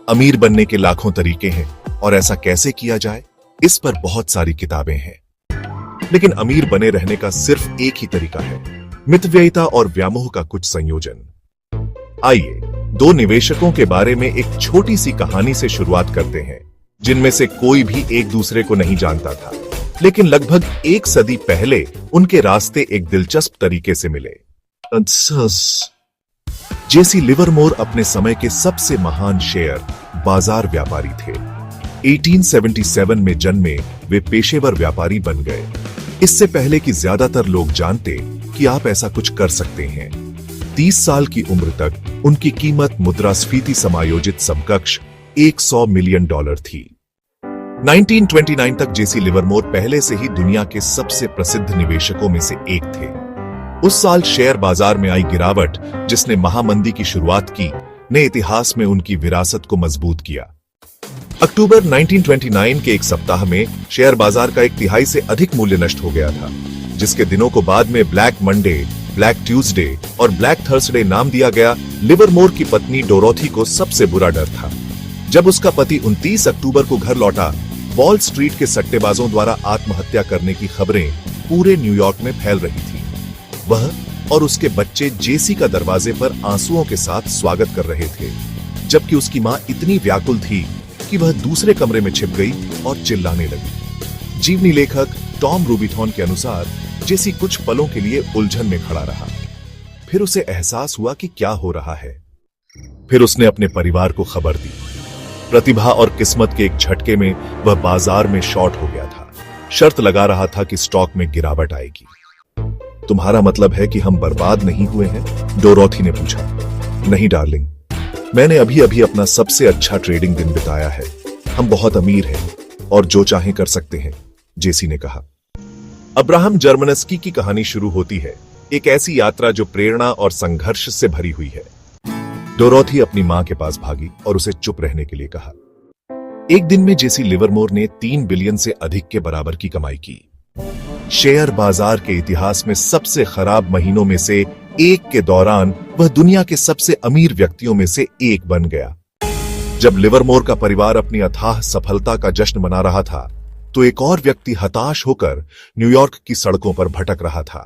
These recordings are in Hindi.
अमीर बनने के लाखों तरीके हैं और ऐसा कैसे किया जाए, इस पर बहुत सारी किताबें हैं। लेकिन अमीर बने रहने का सिर्फ एक ही तरीका है, मितव्ययिता और व्यामोह का कुछ संयोजन। आइए दो निवेशकों के बारे में एक छोटी सी कहानी से शुरुआत करते हैं, जिनमें से कोई भी एक दूसरे को नहीं जानता था, लेकिन लगभग एक सदी पहले उनके रास्ते एक दिलचस्प तरीके से मिले। जेसी लिवरमोर अपने समय के सबसे महान शेयर बाजार व्यापारी थे। 1877 में जन्मे वे पेशेवर व्यापारी बन गए, इससे पहले कि ज्यादातर लोग जानते कि आप ऐसा कुछ कर सकते हैं। 30 साल की उम्र तक उनकी कीमत मुद्रास्फीति समायोजित समकक्ष $100 मिलियन थी। 1929 तक जेसी लिवरमोर पहले से ही दुनिया के सबसे प्रसिद्ध निवेशकों में से एक थे। उस साल शेयर बाजार में आई गिरावट, जिसने महामंदी की शुरुआत की, ने इतिहास में उनकी विरासत को मजबूत किया। अक्टूबर 1929 के एक सप्ताह में शेयर बाजार का 1/3 से अधिक मूल्य नष्ट हो गया था, जिसके दिनों को बाद में ब्लैक मंडे, ब्लैक ट्यूसडे और ब्लैक थर्सडे नाम दिया गया। लिवरमोर की पत्नी डोरोथी को सबसे बुरा डर था। जब उसका पति 29 अक्टूबर को घर लौटा, वॉल स्ट्रीट के सट्टेबाजों द्वारा आत्महत्या करने की खबरें पूरे न्यूयॉर्क में फैल रही थी। वह और उसके बच्चे जेसी का दरवाजे पर आंसुओं के साथ स्वागत कर रहे थे, जबकि उसकी मां इतनी व्याकुल थी कि वह दूसरे कमरे में छिप गई और चिल्लाने लगी। जीवनी लेखक टॉम रूबिथॉन के अनुसार जेसी कुछ पलों के लिए उलझन में खड़ा रहा। फिर उसे एहसास हुआ कि क्या हो रहा है। फिर उसने अपने परिवार को खबर दी। प्रतिभा और किस्मत के एक झटके में वह बाजार में शॉर्ट हो गया था। शर्त लगा रहा था कि स्टॉक में गिरावट आएगी। तुम्हारा मतलब है कि हम बर्बाद नहीं हुए हैं? डोरोथी ने पूछा। नहीं डार्लिंग, मैंने अभी अभी अपना सबसे अच्छा ट्रेडिंग दिन बिताया है। हम बहुत अमीर हैं और जो चाहें कर सकते हैं, जेसी ने कहा। अब्राहम जर्मनस्की की कहानी शुरू होती है, एक ऐसी यात्रा जो प्रेरणा और संघर्ष से भरी हुई है। डोरोथी अपनी मां के पास भागी और उसे चुप रहने के लिए कहा। एक दिन में जेसी लिवरमोर ने 3 बिलियन से अधिक के बराबर की कमाई की। शेयर बाजार के इतिहास में सबसे खराब महीनों में से एक के दौरान वह दुनिया के सबसे अमीर व्यक्तियों में से एक बन गया। जब लिवरमोर का परिवार अपनी अथाह सफलता का जश्न मना रहा था, तो एक और व्यक्ति हताश होकर न्यूयॉर्क की सड़कों पर भटक रहा था।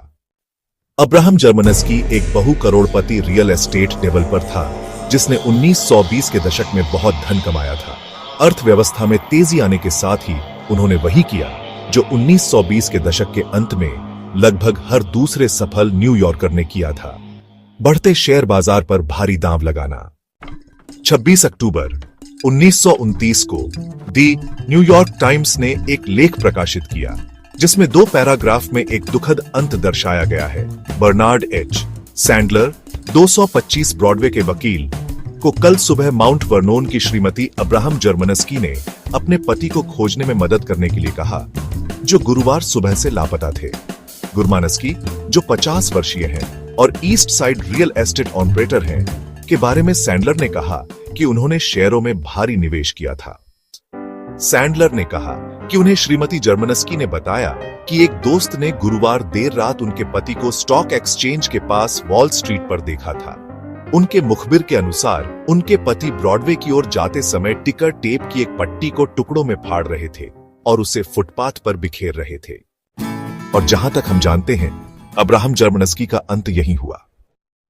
अब्राहम जर्मनस्की एक बहु करोड़पति रियल एस्टेट डेवलपर था, जिसने 1920 के दशक में बहुत धन कमाया था। अर्थव्यवस्था में तेजी आने के साथ ही उन्होंने वही किया जो 1920 के दशक के अंत में लगभग हर दूसरे सफल न्यूयॉर्कर ने किया था, बढ़ते शेयर बाजार पर भारी दांव लगाना। 26 अक्टूबर 1929 को दी न्यूयॉर्क टाइम्स ने एक लेख प्रकाशित किया, जिसमें 2 पैराग्राफ में एक दुखद अंत दर्शाया गया है। बर्नार्ड एच सैंडलर, 225 ब्रॉडवे के वकील, को कल सुबह माउंट वर्नोन की श्रीमती अब्राहम जर्मनस्की ने अपने पति को खोजने में मदद करने के लिए कहा, जो गुरुवार सुबह से लापता थे। गुरमानस्की, जो 50 वर्षीय हैं और east side real estate operator हैं, के बारे में सैंडलर ने कहा कि उन्होंने शेयरों में भारी निवेश किया था। सैंडलर ने कहा कि उन्हें श्रीमती जर्मनस्की ने बताया कि एक दोस्त ने गुरुवार देर रात उनके पति को स्टॉक एक्सचेंज के पास वॉल स्ट्रीट पर देखा था। उनके मुखबिर के अनुसार उनके पति ब्रॉडवे की ओर जाते समय टिकर टेप की एक पट्टी को टुकड़ों में फाड़ रहे थे और उसे फुटपाथ पर बिखेर रहे थे। और जहां तक हम जानते हैं, अब्राहम जर्मनस्की का अंत यही हुआ।